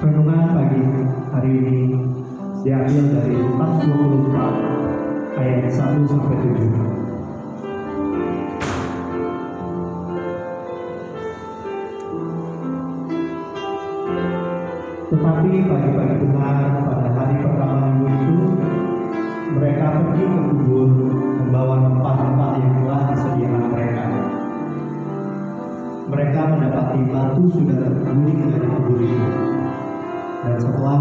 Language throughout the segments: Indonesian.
Renungan pagi hari ini diambil dari Lukas 24 ayat 1 sampai 7. Tetapi pagi-pagi benar pada hari pertama minggu itu, mereka pergi ke kubur membawa rempah-rempah yang telah disediakan mereka. Mereka mendapati batu sudah terguling dari kubur itu. Dan setelah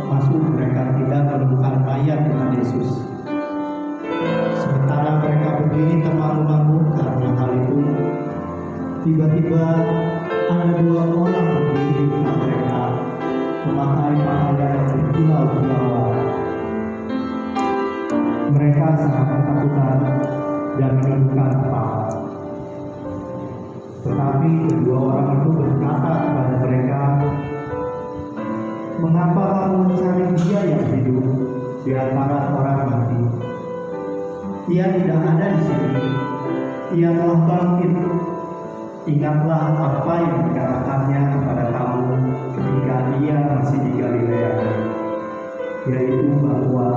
masuk, mereka tidak menemukan mayat Tuhan Yesus. Sementara mereka berdiri termangu-mangu karena hal itu, tiba-tiba ada dua orang berdiri di depan mereka, memakai pakaian yang berkilau-kilauan. Mereka sangat ketakutan dan menundukkan kepala. Tetapi kedua orang itu berkata kepada mereka, "Mengapa kamu mencari Dia yang hidup di antara orang mati? Ia tidak ada di sini. Ia telah bangkit. Ingatlah apa yang dikatakannya kepada kamu ketika Ia masih di Galilea, yaitu bahwa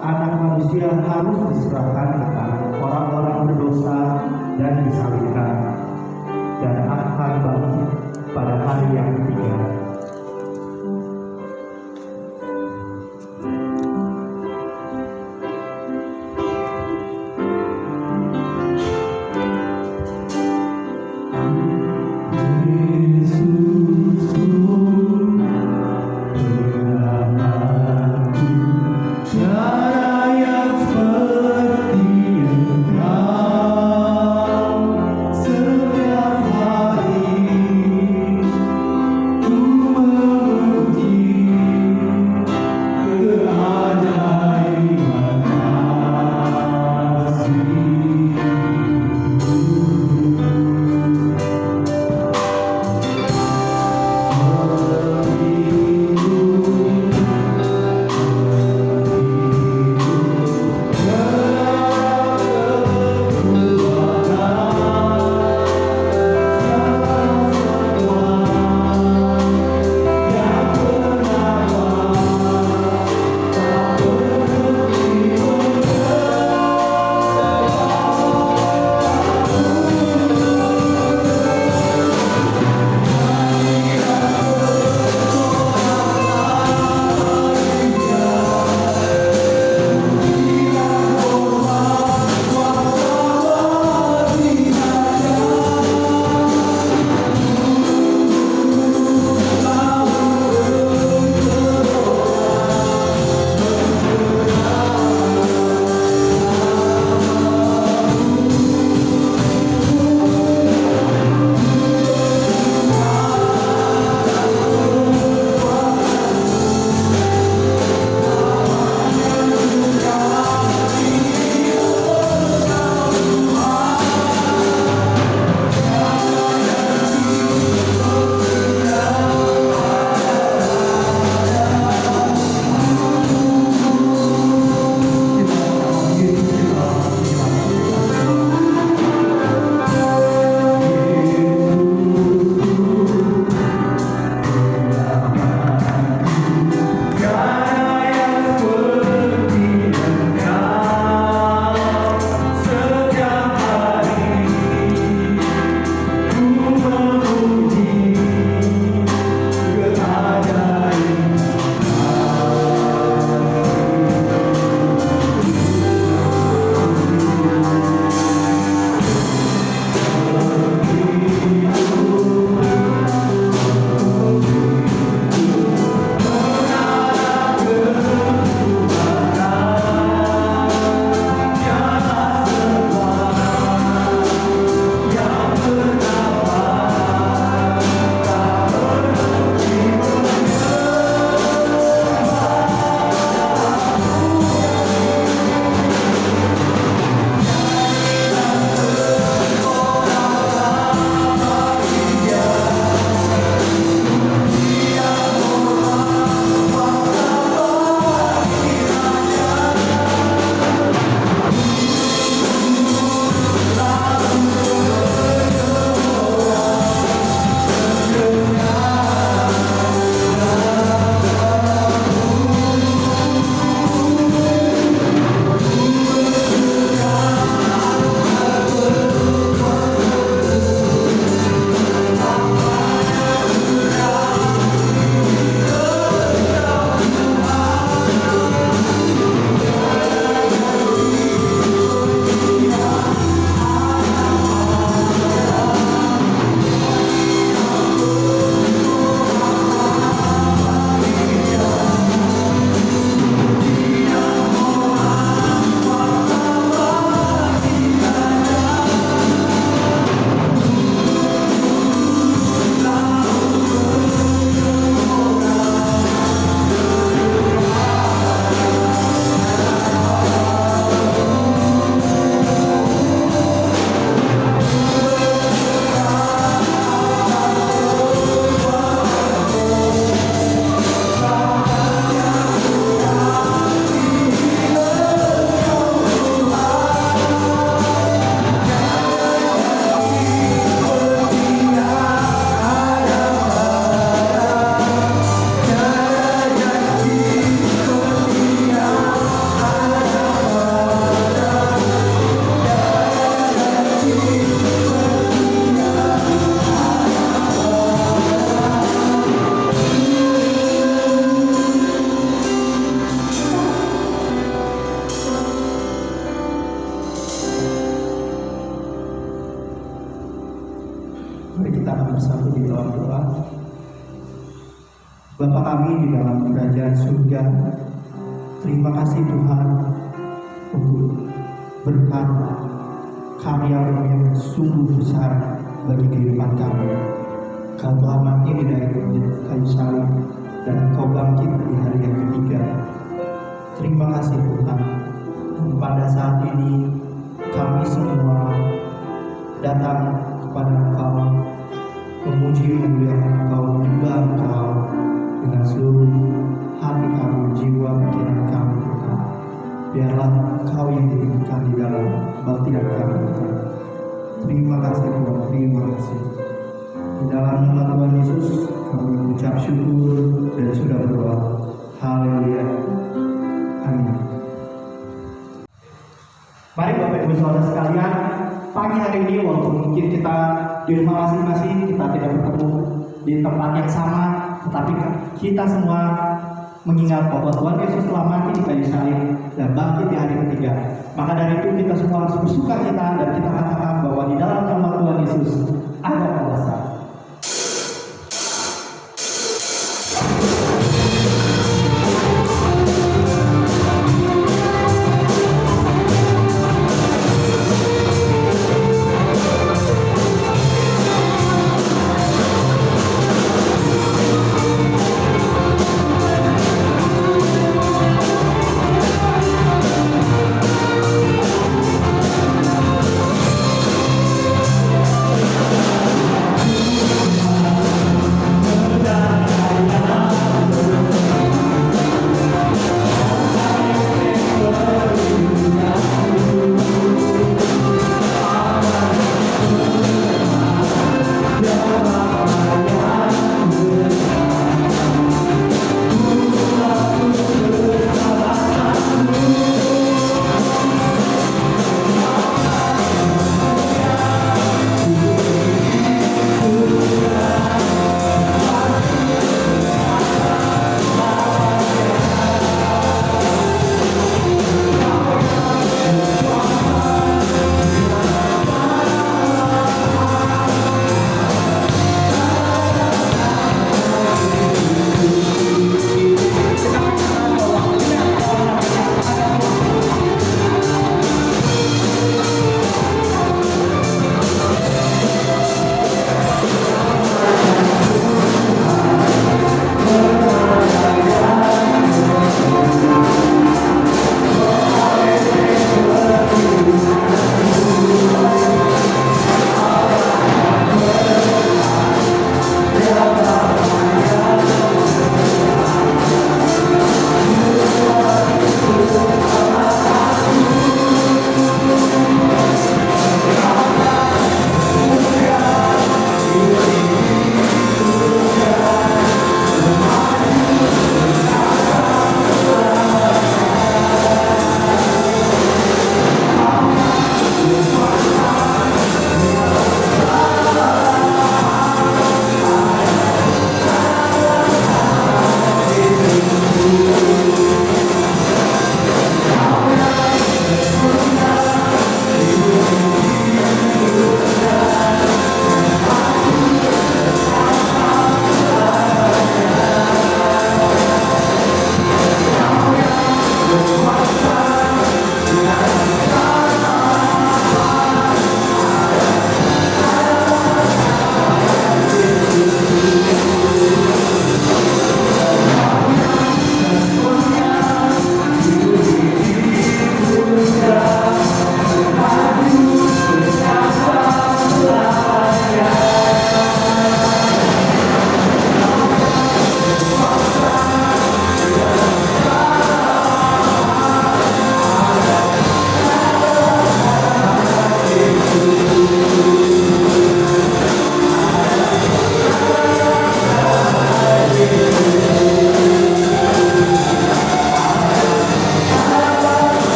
Anak Manusia harus diserahkan ke tangan orang-orang berdosa dan disalibkan, dan akan bangkit pada hari yang ketiga." Setiap hari Bapa kami di dalam kerajaan surga, terima kasih Tuhan untuk berkat karya-Mu yang sungguh besar bagi kehidupan kami. Kau telah mati di kayu salib dan Kau bangkit di hari yang ketiga. Terima kasih Tuhan. Pada saat ini kami semua datang kepada Engkau, memuji memuliakan Engkau, menyembah Engkau dengan seluruh hati kami, jiwa, pikiran kami Tuhan. Biarlah Engkau yang ditinggikan di dalam batin kami Tuhan. Terima kasih Tuhan, terima kasih. Di dalam nama Tuhan Yesus kami mengucap syukur dan sudah berdoa. Haleluya. Amin. Mari Bapak Ibu Saudara sekalian, pagi hari ini walaupun mungkin kita di rumah masing-masing, kita tidak bertemu di tempat yang sama, tetapi kita semua mengingat bahwa Tuhan Yesus telah mati di kayu salib dan bangkit di hari ketiga. Maka dari itu kita semua harus bersuka cita dan kita katakan bahwa di dalam nama Tuhan Yesus ada kuasa.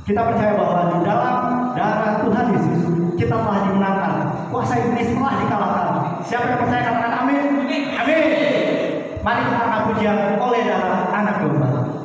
Kita percaya bahwa di dalam darah Tuhan Yesus kita telah dimenangkan, kuasa iblis telah dikalahkan. Siapa yang percaya katakan amin? Amin. Mari kita angkat pujian oleh darah anak domba.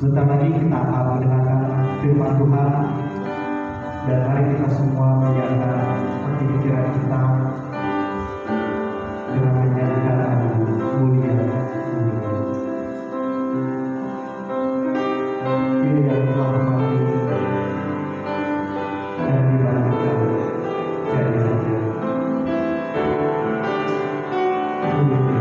Sebentar lagi kita akan mendengarkan firman Tuhan, dan mari kita semua menyiapkan hati pikiran kita dengan menyanyikan lagu Mulia. Dia yang telah mati dan dibangunkan dari saja. Mulia.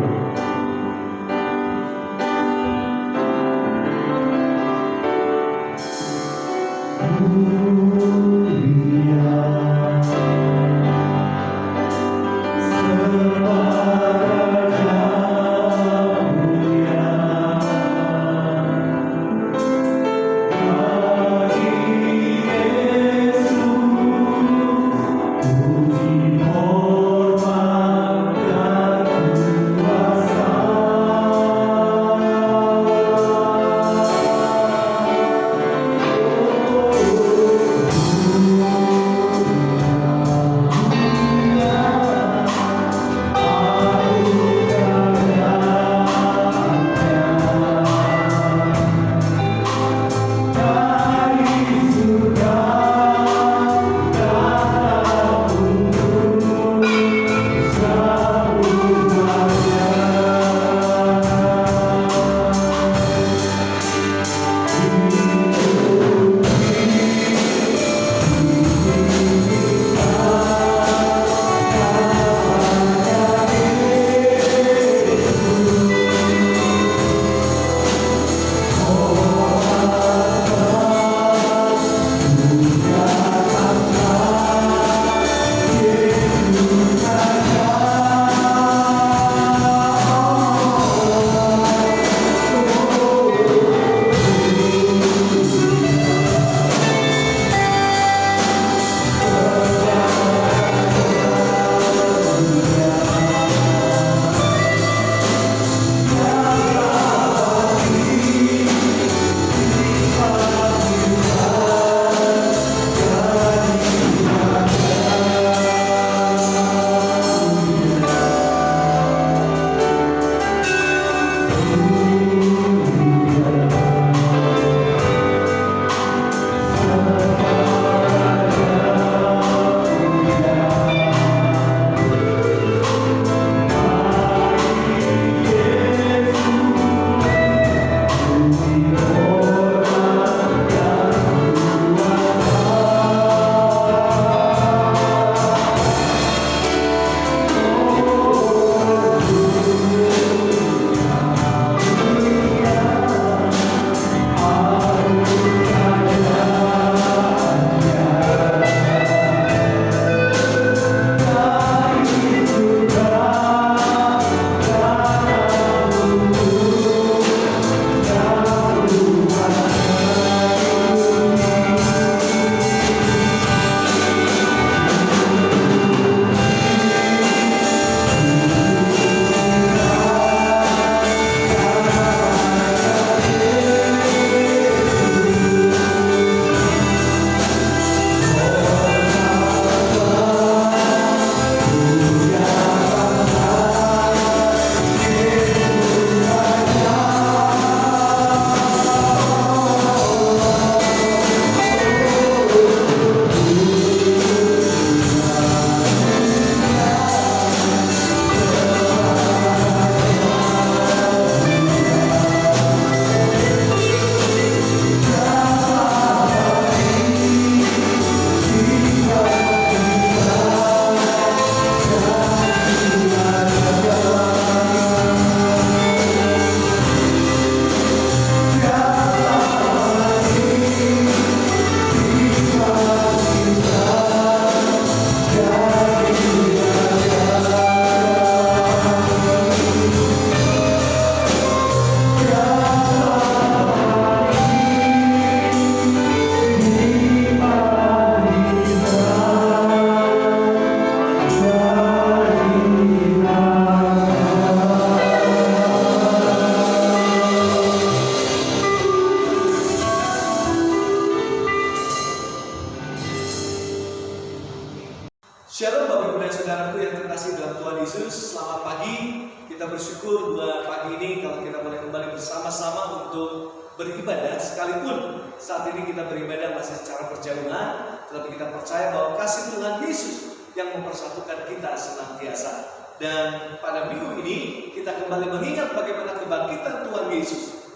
Shalom Bapak Ibu dan Saudaraku yang terkasih dalam Tuhan Yesus. Selamat pagi. Kita bersyukur buat pagi ini kalau kita boleh kembali bersama-sama untuk beribadah, sekalipun saat ini kita beribadah masih secara berjauhan, tetapi kita percaya bahwa kasih Tuhan Yesus yang mempersatukan kita senantiasa. Dan pada minggu ini kita kembali mengingat bagaimana kebangkitan Tuhan Yesus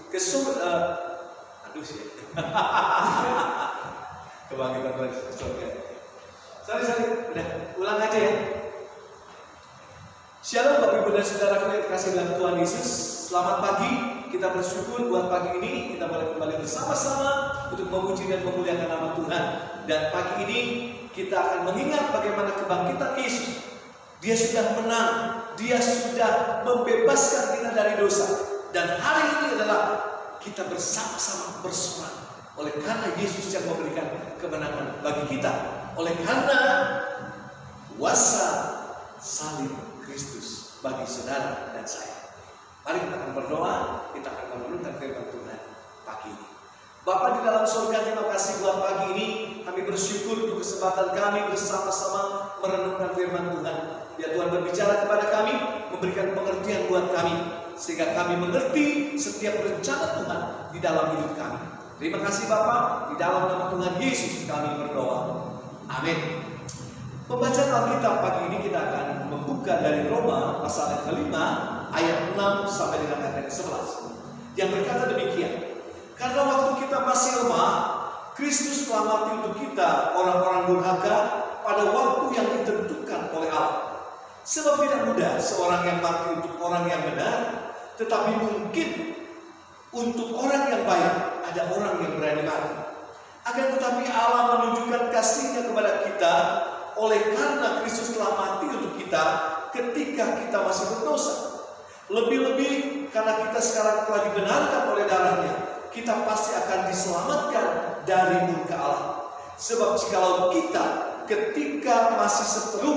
kebangkitan Tuhan Yesus ke surga. Sorry, udah ulang aja ya. Shalom Bapak Ibu dan Saudara yang dikasihi dalam Tuhan Yesus. Selamat pagi. Kita bersyukur buat pagi ini kita boleh kembali bersama-sama untuk memuji dan memuliakan nama Tuhan. Dan pagi ini kita akan mengingat bagaimana kebangkitan Yesus. Dia sudah menang, Dia sudah membebaskan kita dari dosa. Dan hari ini adalah kita bersama-sama bersorak oleh karena Yesus yang memberikan kemenangan bagi kita. Oleh karena kuasa salib Kristus bagi saudara dan saya. Mari kita akan berdoa, kita akan merenungkan firman Tuhan pagi ini. Bapa di dalam surga, terima kasih buat pagi ini. Kami bersyukur untuk kesempatan kami bersama-sama merenungkan firman Tuhan. Biar Tuhan berbicara kepada kami, memberikan pengertian buat kami, sehingga kami mengerti setiap rencana Tuhan di dalam hidup kami. Terima kasih Bapa, di dalam nama Tuhan Yesus kami berdoa. Amin. Pembacaan Alkitab pagi ini kita akan membuka dari Roma pasal yang kelima ayat 6 sampai dengan ayat 11 yang berkata demikian. Karena waktu kita masih lemah, Kristus telah mati untuk kita orang-orang durhaka pada waktu yang ditentukan oleh Allah. Sebab tidak mudah seorang yang mati untuk orang yang benar, tetapi mungkin untuk orang yang baik ada orang yang berani mati. Akan tetapi Allah menunjukkan kasih-Nya kepada kita oleh karena Kristus telah mati untuk kita ketika kita masih berdosa. Lebih-lebih karena kita sekarang telah dibenarkan oleh darah-Nya, kita pasti akan diselamatkan dari murka Allah. Sebab jikalau kita ketika masih seteru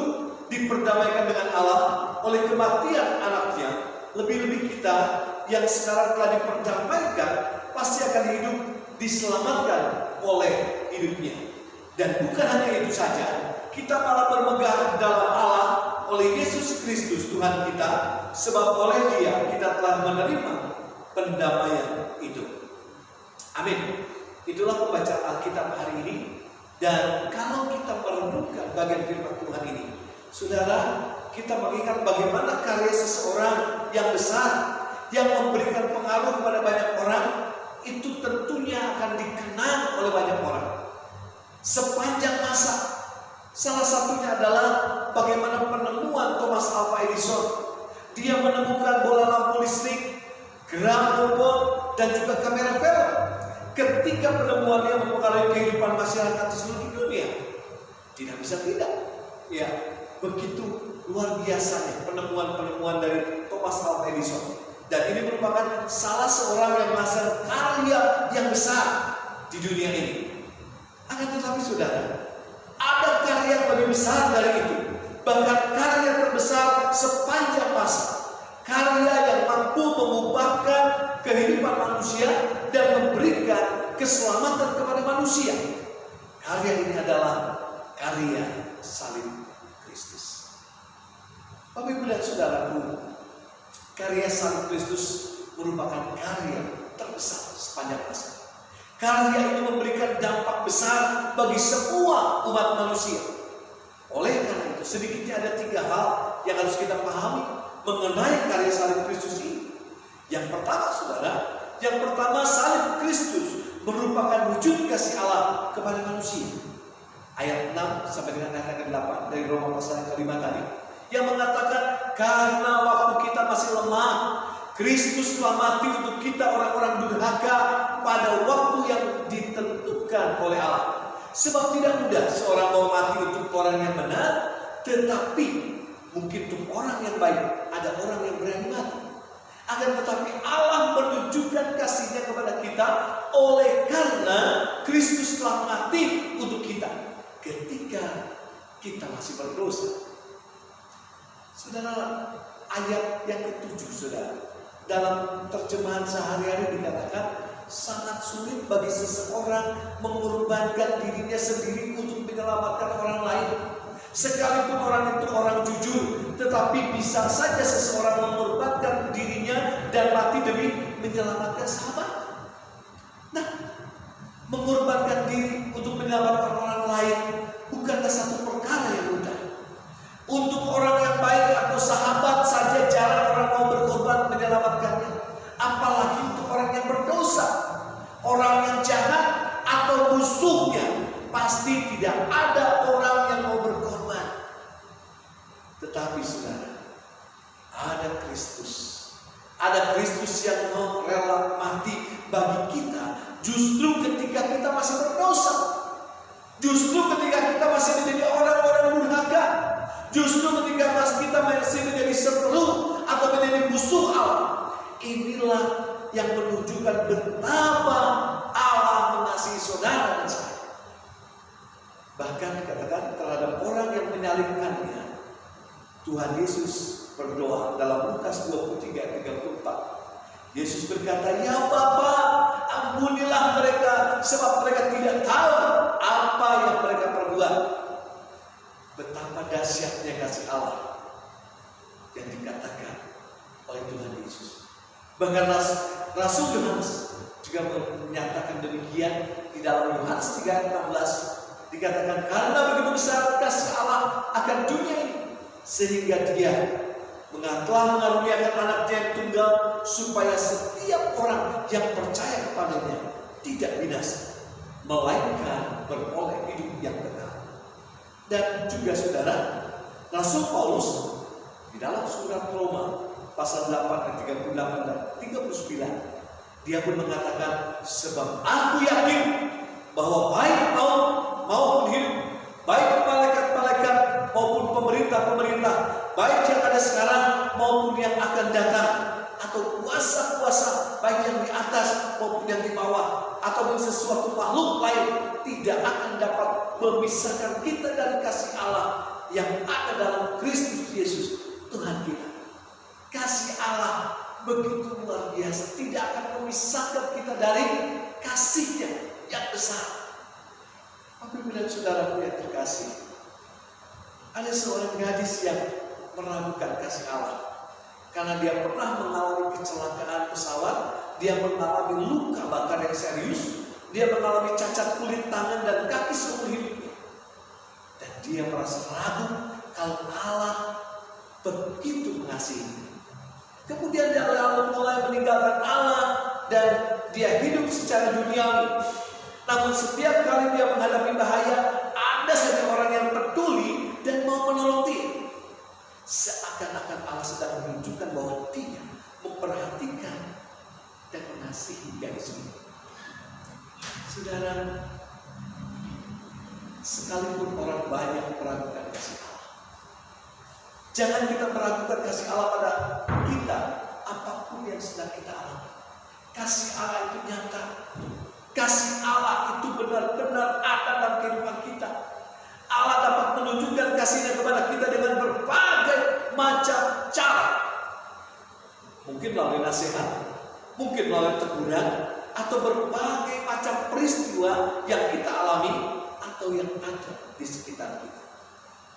diperdamaikan dengan Allah oleh kematian anaknya, lebih-lebih kita yang sekarang telah diperdamaikan pasti akan hidup diselamatkan oleh hidupnya. Dan bukan hanya itu saja, kita malah bermegah dalam Allah oleh Yesus Kristus Tuhan kita, sebab oleh Dia kita telah menerima pendamaian itu. Amin. Itulah pembacaan Alkitab hari ini. Dan kalau kita merenungkan bagian firman Tuhan ini, saudara, kita mengingat bagaimana karya seseorang yang besar, yang memberikan pengaruh kepada banyak orang, itu tentunya akan dikenang oleh banyak orang sepanjang masa. Salah satunya adalah bagaimana penemuan Thomas Alva Edison. Dia menemukan bola lampu listrik, gramofon, dan juga kamera film. Ketika penemuannya mempengaruhi kehidupan masyarakat di seluruh dunia, tidak bisa tidak. Ya, begitu luar biasanya penemuan-penemuan dari Thomas Alva Edison. Dan ini merupakan salah seorang yang menghasilkan karya yang besar di dunia ini. Akan tetapi saudara, ada karya yang lebih besar dari itu. Bahkan karya terbesar sepanjang masa. Karya yang mampu mengubahkan kehidupan manusia dan memberikan keselamatan kepada manusia. Karya ini adalah karya salib Kristus. Bapak Ibu dan Saudaraku, karya salib Kristus merupakan karya terbesar sepanjang masa. Karya ini memberikan dampak besar bagi semua umat manusia. Oleh karena itu, sedikitnya ada 3 hal yang harus kita pahami mengenai karya salib Kristus ini. Yang pertama, saudara, salib Kristus merupakan wujud kasih Allah kepada manusia. Ayat 6 sampai dengan ayat 8 dari Roma pasal yang kelima tadi, yang mengatakan karena waktu kita masih lemah, Kristus telah mati untuk kita orang-orang durhaka pada waktu yang ditentukan oleh Allah. Sebab tidak mudah seorang mau mati untuk orang yang benar, tetapi mungkin untuk orang yang baik ada orang yang berani mati. Akan tetapi Allah menunjukkan kasih-Nya kepada kita oleh karena Kristus telah mati untuk kita ketika kita masih berdosa. Saudara, ayat yang ke-7, saudara, dalam terjemahan sehari-hari dikatakan sangat sulit bagi seseorang mengorbankan dirinya sendiri untuk menyelamatkan orang lain. Sekalipun orang itu orang jujur, tetapi bisa saja seseorang mengorbankan dirinya dan mati demi menyelamatkan sahabat. Mengorbankan diri untuk menyelamatkan orang lain bukanlah satu perkara yang mudah. Untuk orang yang baik atau sahabat saja jarang orang mau berkorban menyelamatkannya. Apalagi untuk orang yang berdosa, orang yang jahat atau musuhnya, pasti tidak ada orang yang mau berkorban. Tetapi saudara, ada Kristus. Ada Kristus yang mau rela mati bagi kita justru ketika kita masih berdosa. Justru ketika kita masih menjadi orang-orang durhaka. Justru ketika kita masih menjadi seteru atau menjadi musuh Allah. Inilah yang menunjukkan betapa Allah mengasihi saudara dan saya. Bahkan dikatakan terhadap orang yang menyalibkannya, Tuhan Yesus berdoa dalam Lukas 23:34. Yesus berkata, "Ya Bapa, ampunilah mereka, sebab mereka tidak tahu apa yang mereka perbuat." Betapa dahsyatnya kasih Allah yang dikatakan oleh Tuhan Yesus. Bahkan Rasul Yohanes juga menyatakan demikian di dalam Yohanes 3:16. Dikatakan, karena begitu besar kasih Allah akan dunia ini, sehingga Dia telah mengaruniakan anaknya yang tunggal, supaya setiap orang yang percaya kepadanya tidak binasa, melainkan beroleh hidup yang kekal. Dan juga saudara, Rasul Paulus di dalam surat Roma pasal 8 ayat 38 dan 39, dia pun mengatakan, sebab aku yakin bahwa baik maupun hidup, baik malaikat-malaikat maupun pemerintah-pemerintah, baik yang ada sekarang maupun yang akan datang, atau kuasa-kuasa baik yang di atas maupun yang di bawah, ataupun sesuatu makhluk lain, tidak akan dapat memisahkan kita dari kasih Allah yang ada dalam Kristus Yesus Tuhan kita. Kasih Allah begitu luar biasa, tidak akan memisahkan kita dari kasih-Nya yang besar. Bapak dan saudaraku yang terkasih, ada seorang gadis yang meragukan kasih Allah karena dia pernah mengalami kecelakaan pesawat, dia mengalami luka bakar yang serius, dia mengalami cacat kulit tangan dan kaki seumur hidupnya, dan dia merasa ragu kalau Allah begitu mengasihi. Kemudian dia lalu mulai meninggalkan Allah dan dia hidup secara duniawi. Namun setiap kali dia menghadapi bahaya, ada saja orang yang peduli dan mau menolong dia. Seakan-akan Allah sedang menunjukkan bahwa Dia memperhatikan dan mengasihi gadis ini. Saudara, sekalipun orang banyak meragukan kasih Allah, jangan kita meragukan kasih Allah pada kita, apapun yang sedang kita alami. Kasih Allah itu nyata. Kasih Allah itu benar-benar ada dalam kehidupan kita. Allah dapat menunjukkan kasih-Nya kepada kita dengan berbagai macam cara. Mungkin melalui nasihat, mungkin melalui teguran, atau berbagai macam peristiwa yang kita alami atau yang ada di sekitar kita.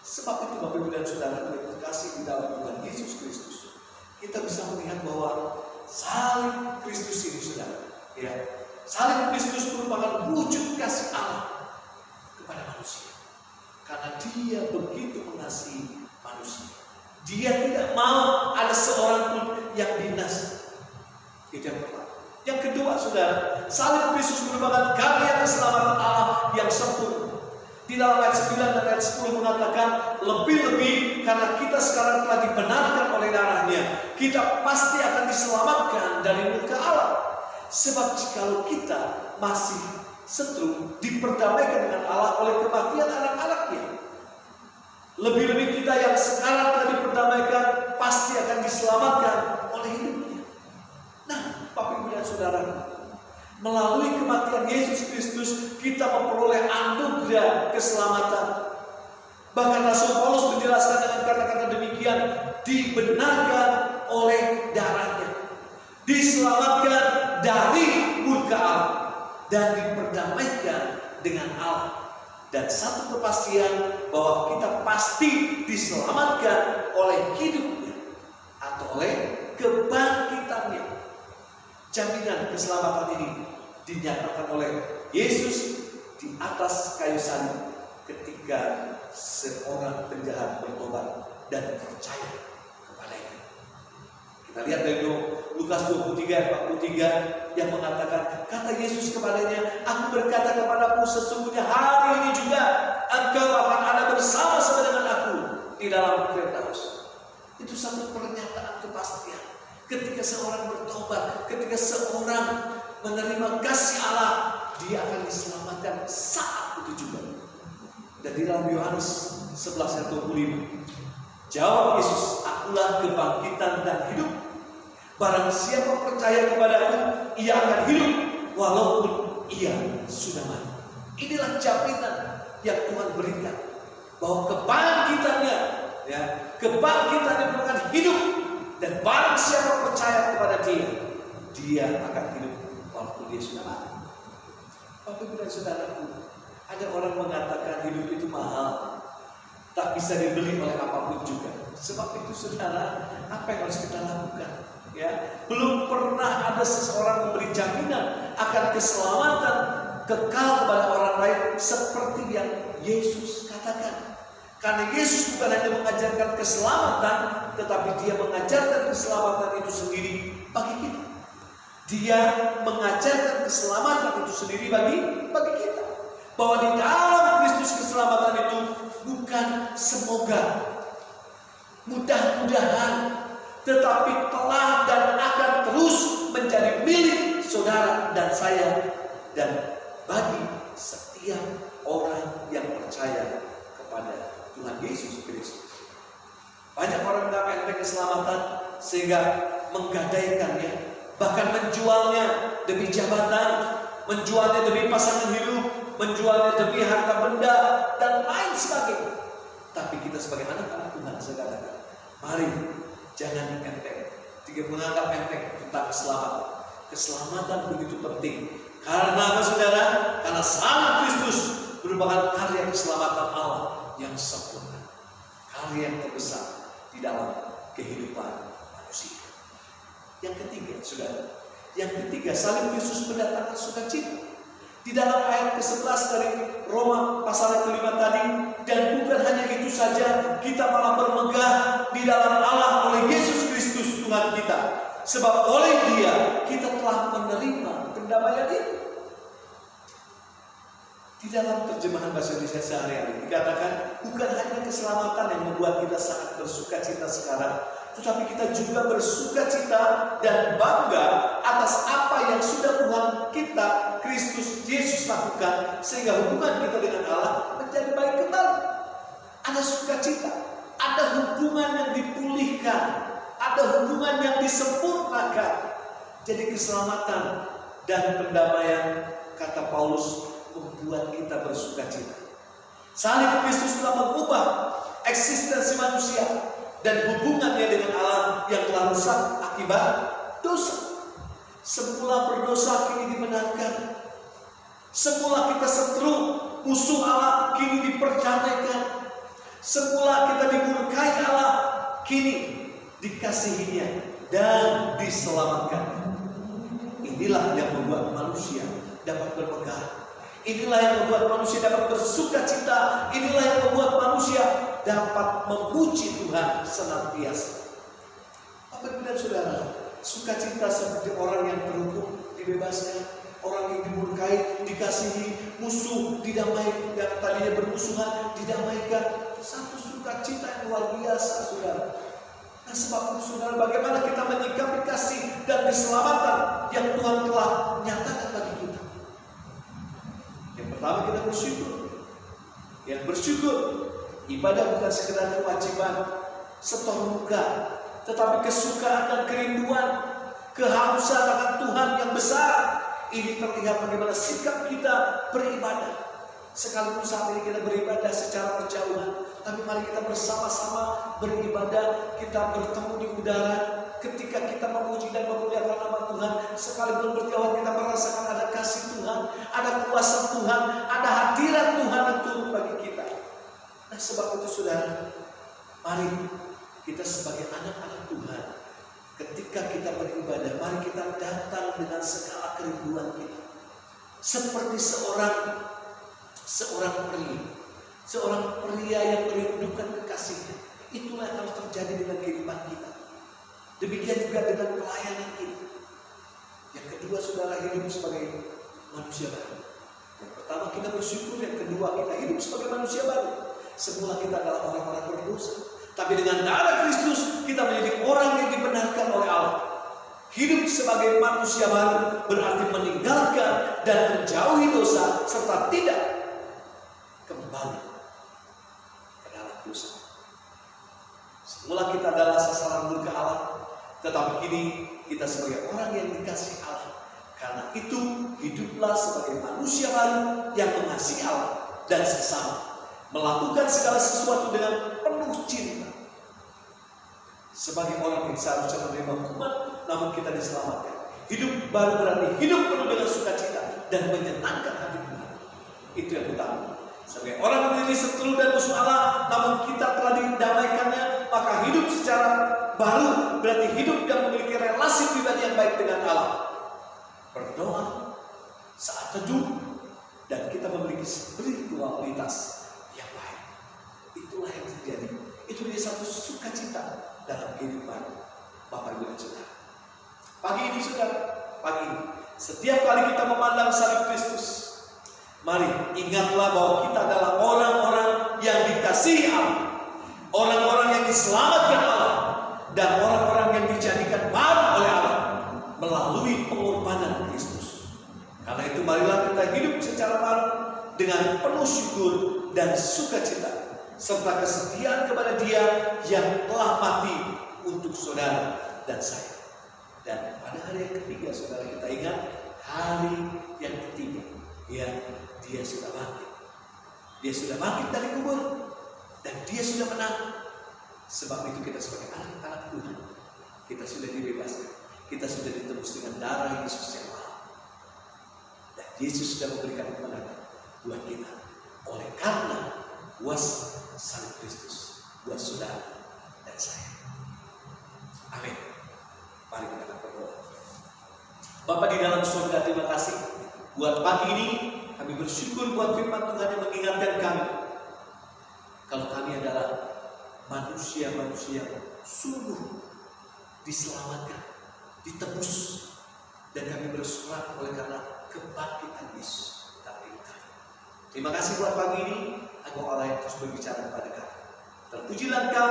Sebab itu Bapak Ibu dan Saudara yang terkasih di dalam Tuhan Yesus Kristus, kita bisa melihat bahwa salib Kristus ini, saudara, ya, salib Kristus merupakan wujud kasih Allah kepada manusia. Karena Dia begitu mengasihi manusia. Dia tidak mau ada seorang pun yang binasa. Itu yang pertama. Yang kedua, saudara, salib Kristus merupakan karya keselamatan Allah yang sempurna. Di dalam ayat 9 dan ayat 10 mengatakan, lebih-lebih karena kita sekarang telah dibenarkan oleh darahnya, kita pasti akan diselamatkan dari murka Allah. Sebab jikalau kita masih setru, diperdamaikan dengan Allah oleh kematian anak-anaknya. Lebih-lebih kita yang sekarang telah diperdamaikan, pasti akan diselamatkan oleh hidupnya. Nah, Bapak Ibu dan Saudara, melalui kematian Yesus Kristus, kita memperoleh anugerah keselamatan. Bahkan Rasul Paulus menjelaskan dengan kata-kata demikian, dibenarkan oleh darahnya, diselamatkan dari murka Allah, dan diperdamaikan dengan Allah. Dan satu kepastian bahwa kita pasti diselamatkan oleh hidupnya atau oleh kebangkitannya. Jaminan keselamatan ini dinyatakan oleh Yesus di atas kayu salib ketika seorang penjahat bertobat dan percaya kepadanya. Kita lihat dari Lukas 23 ayat 43 yang mengatakan, kata Yesus kepadanya, aku berkata kepadamu, sesungguhnya hari ini juga engkau akan ada bersama-sama dengan aku di dalam Firdaus. Itu satu pernyataan kepastian. Ketika seorang bertobat, ketika seorang menerima kasih Allah, dia akan diselamatkan saat itu juga. Dan di dalam Yohanes 11 ayat 25, jawab Yesus, akulah kebangkitan dan hidup. Barang siapa percaya kepadaku, ia akan hidup walaupun ia sudah mati. Inilah jaminan yang Tuhan berikan, bahwa kebangkitannya, ya, kebangkitannya merupakan hidup. Dan barang siapa percaya kepada dia, dia akan hidup walaupun dia sudah mati. Bapak Ibu dan Saudaraku, ada orang mengatakan hidup itu mahal, tak bisa dibeli oleh apapun juga. Sebab itu saudara, apa yang harus kita lakukan? Ya, belum pernah ada seseorang memberi jaminan akan keselamatan kekal kepada orang lain seperti yang Yesus katakan. Karena Yesus bukan hanya mengajarkan keselamatan, tetapi dia mengajarkan keselamatan itu sendiri bagi kita. Dia mengajarkan keselamatan itu sendiri bagi kita. Bahwa di dalam Kristus keselamatan itu bukan semoga, mudah-mudahan, tetapi telah dan akan terus menjadi milik saudara dan saya, dan bagi setiap orang yang percaya kepada Tuhan Yesus Kristus. Banyak orang menganggap enteng keselamatan sehingga menggadaikannya, bahkan menjualnya demi jabatan, menjualnya demi pasangan hidup, menjualnya demi harta benda dan lain sebagainya. Tapi kita sebagai anak-anak Tuhan, saya katakan, mari jangan enteng, tidak menganggap enteng tentang keselamatan. Keselamatan begitu penting. Karena apa saudara? Karena salib Kristus merupakan karya keselamatan Allah yang sempurna, karya yang terbesar di dalam kehidupan manusia. Yang ketiga, saudara, yang ketiga, salib Kristus mendatangkan sukacita. Di dalam ayat ke-11 dari Roma pasal yang kelima tadi, dan bukan hanya itu saja, kita malah bermegah di dalam Allah oleh Yesus Kristus Tuhan kita. Sebab oleh Dia kita telah menerima pendamaian itu. Di dalam terjemahan bahasa Indonesia sehari-hari dikatakan, bukan hanya keselamatan yang membuat kita sangat bersukacita sekarang, tetapi kita juga bersukacita dan bangga atas apa yang sudah Tuhan kita Kristus Yesus lakukan, sehingga hubungan kita dengan Allah menjadi baik kembali. Ada sukacita, ada hubungan yang dipulihkan, ada hubungan yang disempurnakan. Jadi keselamatan dan pendamaian, kata Paulus, membuat kita bersukacita. Salib Kristus telah mengubah eksistensi manusia dan hubungannya dengan Allah yang telah rusak akibat dosa. Semula berdosa, kini dibenarkan. Semula kita seteru, musuh Allah, kini diperdamaikan. Semula kita dimurkai Allah, kini dikasihinya dan diselamatkan. Inilah yang membuat manusia dapat bermegah. Inilah yang membuat manusia dapat bersukacita. Inilah yang membuat manusia dapat memuji Tuhan senantiasa. Bapak Ibu dan Saudara, sukacita seperti orang yang terhukum dibebaskan, orang yang dimurkai dikasihi, musuh didamaikan, yang tadinya bermusuhan didamaikan. Satu sukacita yang luar biasa, saudara. Nah, sebab itu saudara, bagaimana kita menyikapi kasih dan keselamatan yang Tuhan telah nyatakan bagi kita? Yang pertama, kita bersyukur. Yang bersyukur, ibadah bukan sekedar kewajiban setor muka, tetapi kesukaan dan kerinduan, kehausan akan Tuhan yang besar. Ini terlihat bagaimana sikap kita beribadah. Sekalipun saat ini kita beribadah secara berjauhan, tapi mari kita bersama-sama beribadah. Kita bertemu di udara. Ketika kita memuji dan memuliakan nama Tuhan, sekalipun berjauhan, kita merasakan ada kasih Tuhan, ada kuasa Tuhan, ada hadirat Tuhan yang turun bagi kita. Nah, sebab itu saudara, mari kita sebagai anak-anak Tuhan, ketika kita beribadah, mari kita datang dengan segala kerinduan kita. seperti seorang pria yang merindukan kekasihnya. Itulah yang harus terjadi dengan kehidupan kita. Demikian juga dengan pelayanan kita. Yang kedua, saudara, hidup sebagai manusia baru. Yang pertama kita bersyukur, yang kedua kita hidup sebagai manusia baru. Semula kita adalah orang-orang berdosa, tapi dengan darah Kristus kita menjadi orang yang dibenarkan oleh Allah. Hidup sebagai manusia baru berarti meninggalkan dan menjauhi dosa serta tidak kembali ke dalam dosa. Semula kita adalah sasaran murka Allah, tetapi kini kita sebagai orang yang dikasihi Allah. Karena itu hiduplah sebagai manusia baru yang mengasihi Allah dan sesama, melakukan segala sesuatu dengan penuh cinta. Sebagai orang yang seharusnya menerima hukuman, namun kita diselamatkan. Hidup baru berarti hidup penuh dengan sukacita dan menyenangkan hati Tuhan. Itu yang utama. Sebagai orang yang menjadi seteru dan musuh Allah, namun kita telah didamaikannya, maka hidup secara baru berarti hidup yang memiliki relasi pribadi yang baik dengan Allah. Berdoa saat teduh, dan kita memiliki spiritualitas yang baik. Itulah yang terjadi. Itu dia satu sukacita dalam kehidupan Bapak Ibu dan Saudara. Pagi ini, saudara, setiap kali kita memandang salib Kristus, mari ingatlah bahwa kita adalah orang-orang yang dikasihi Allah, orang-orang yang diselamatkan Allah, dan orang-orang yang dijadikan baru oleh Allah melalui pengorbanan Kristus. Karena itu marilah kita hidup secara baru dengan penuh syukur dan sukacita, serta kesetiaan kepada Dia yang telah mati untuk saudara dan saya. Dan pada hari yang ketiga, saudara, kita ingat hari yang ketiga, dia sudah bangkit. Dia sudah bangkit dari kubur dan dia sudah menang. Sebab itu kita sebagai anak-anak Tuhan, kita sudah dibebaskan. Kita sudah ditebus dengan darah Yesus yang mahal. Dan Yesus sudah memberikan kemenangan buat kita oleh karena kuasa salib Kristus buat saudara dan saya. Amin. Mari kita berdoa. Bapa di dalam surga, terima kasih buat pagi ini. Kami bersyukur buat firman Tuhan yang mengingatkan kami kalau kami adalah manusia-manusia sungguh diselamatkan, ditebus, dan kami bersorak oleh karena kebangkitan Yesus dari kami. Terima kasih buat pagi ini. Engkau Allah yang terus berbicara kepada kami. Terpujilah Engkau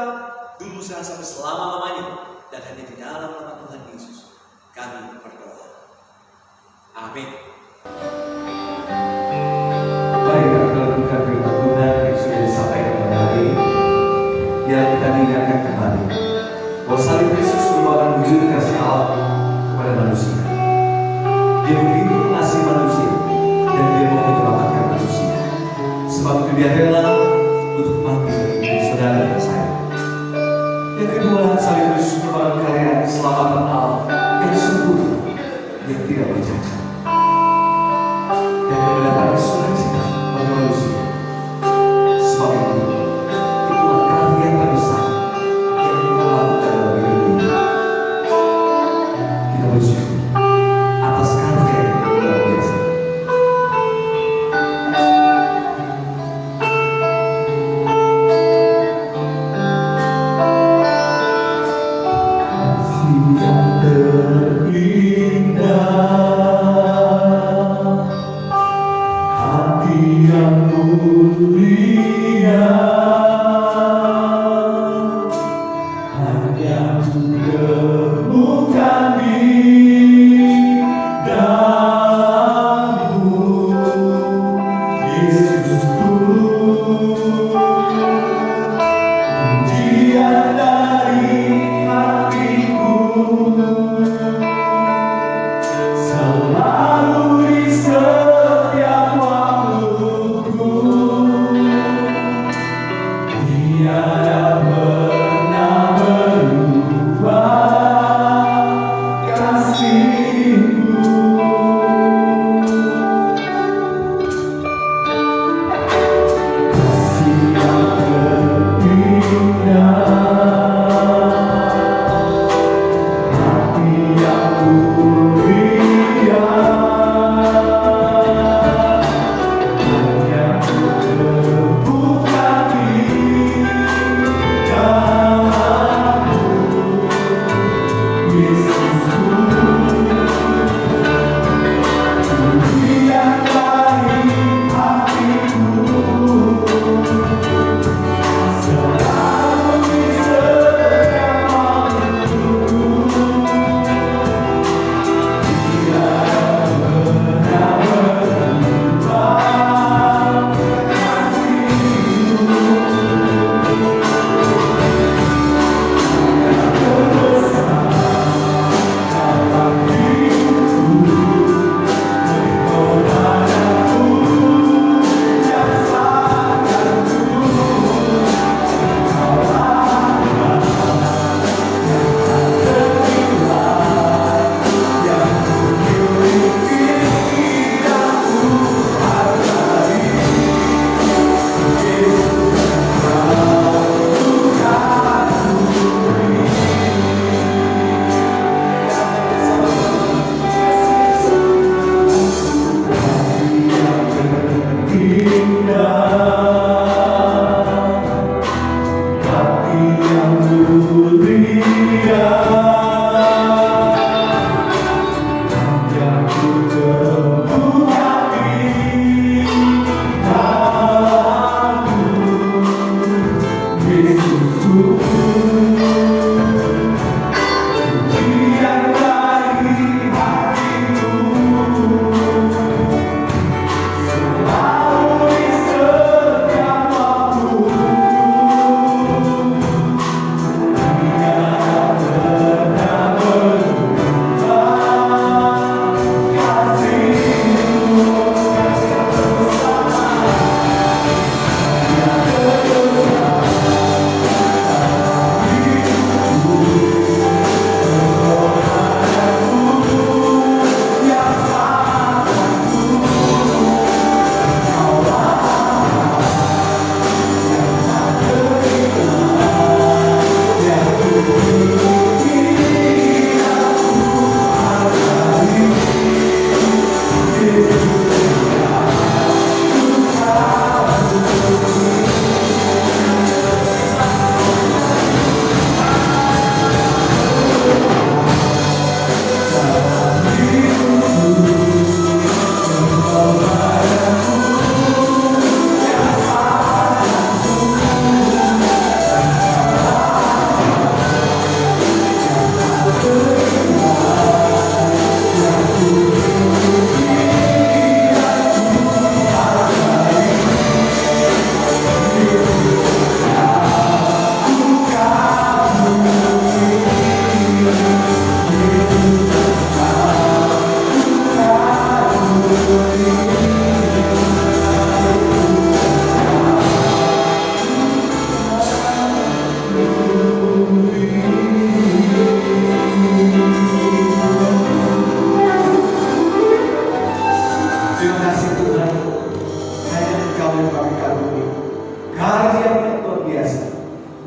dulu sampai selama-lamanya, dan hanya di dalam nama Tuhan Yesus kami berdoa. Amin. Mari kita melanjutkan firman Tuhan yang sudah disampaikan pada hari ini, yang kita ingatkan kembali bahwa salib Kristus merupakan wujud kasih Allah kepada manusia. Dia begitu mengasihi manusia dan dia mau menyelamatkan manusia. Sebab itu dia rela untuk mati bagi saudara dan saya. Yang kedua, salib Kristus merupakan karya keselamatan Allah yang sempurna, yang tidak bercacat, dan yang mendatangkan sukacita bagi manusia. Sebab itu, itulah karya terbesar yang kita lakukan dalam hidup ini. Kita bersyukur atas karya yang luar biasa.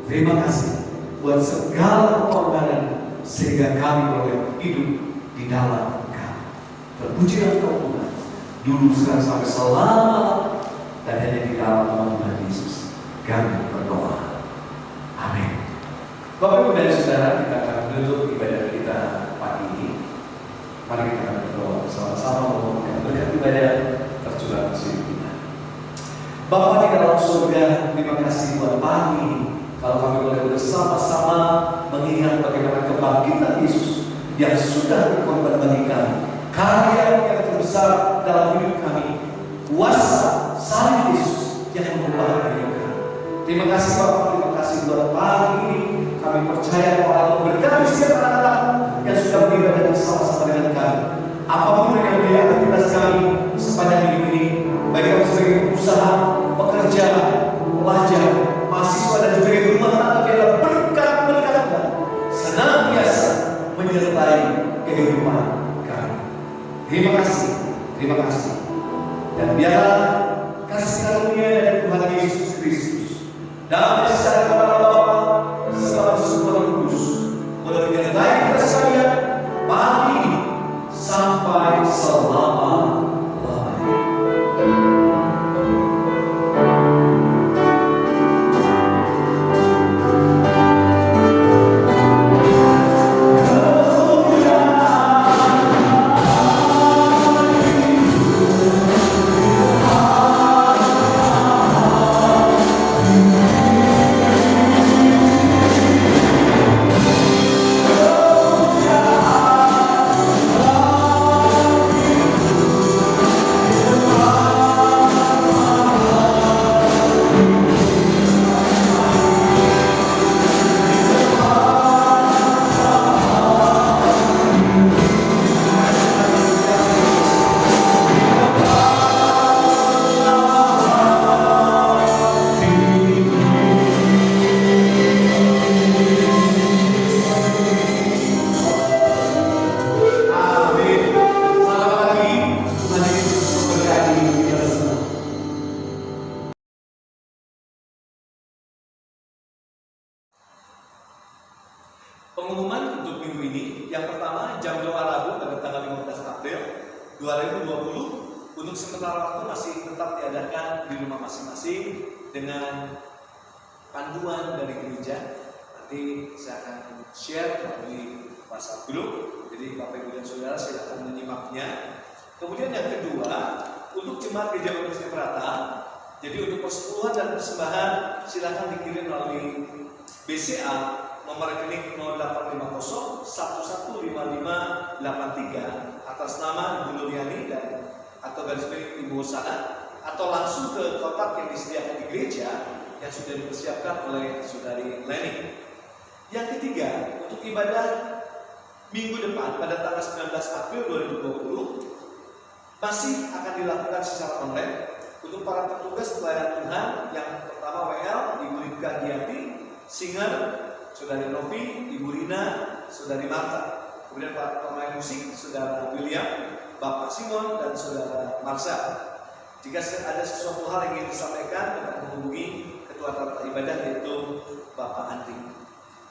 Terima kasih buat segala pengorbanan sehingga kami boleh hidup di dalam Kau. Terpujilah Kau Tuhan, dulu sekarang sampai selama dan hanya di dalam nama Tuhan Yesus kami berdoa. Amin. Bapak Ibu dan Saudara, kita akan menutup ibadah kita pagi ini. Mari kita akan berdoa bersama-sama memohon berkat ibadah tercurah di sini kita. Bapa di dalam surga, terima kasih buat pagi ini. Kalau kami boleh bersama-sama mengingat bagaimana kebangkitan Yesus yang sudah berkorban bagi kami, karya yang terbesar dalam hidup kami, kuasa salib Yesus yang mengubah hidup kami. Terima kasih Bapak, terima kasih buat pagi ini. Kami percaya bahwa Allah memberkati setiap anak-anakmu yang sudah beribadah bersama-sama dengan kami. Apapun yang menjadi aktivitas kami sepanjang hidup ini, baik kami sebagai pengusaha, pekerja, pelajar, mahasiswa dan juga di rumah tangga, biarlah berkat-berkat Tuhan senantiasa menyertai kehidupan kami. Terima kasih, terima kasih. Dan biarlah kasih karunia dari Tuhan Yesus Kristus damai sejahtera kepada Bapa serta semua kudus boleh menyertai kita sekalian pagi ini sampai selama-lamanya. Pengumuman untuk minggu ini, yang pertama jam doa Rabu pada tanggal 15 April 2020 Untuk sementara waktu masih tetap diadakan di rumah masing-masing dengan panduan dari gereja. Nanti saya akan share melalui WhatsApp group. Jadi Bapak Ibu dan Saudara silakan menyimaknya. Kemudian yang kedua, untuk jemaat Gereja Baptis Efrata, jadi untuk persepuluhan dan persembahan silakan dikirim melalui BCA nomor rekening 0850 115583 atas nama Ibu Nuriani dan atau garis miring Ibu Sana, atau langsung ke kotak yang disediakan di gereja yang sudah dipersiapkan oleh Saudari Leni. Yang ketiga, untuk ibadah minggu depan pada tanggal 19 April 2020 masih akan dilakukan secara online untuk para petugas pelayanan Tuhan. Yang pertama WL, Ibu Rika Giati, singer Saudari Novi, Ibu Rina, Saudari Marta. Kemudian para pemain musik Saudara William, Bapak Simon, dan Saudara Marsha. Jika ada sesuatu hal yang ingin disampaikan, dapat menghubungi Ketua Tata Ibadah yaitu Bapak Andri.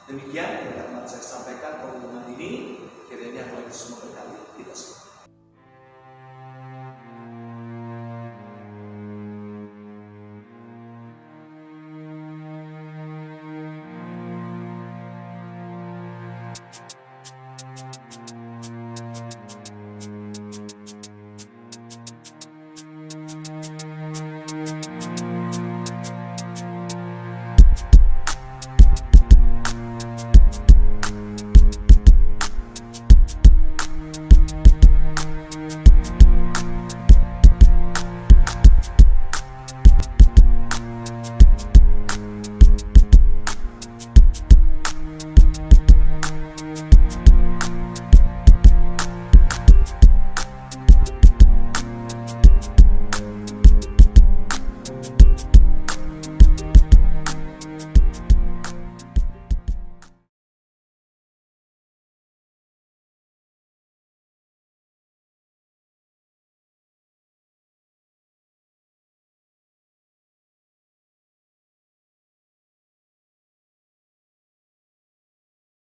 Demikian yang dapat saya sampaikan pengumuman ini. Kiranya Tuhan Yesus memberkati kita semua.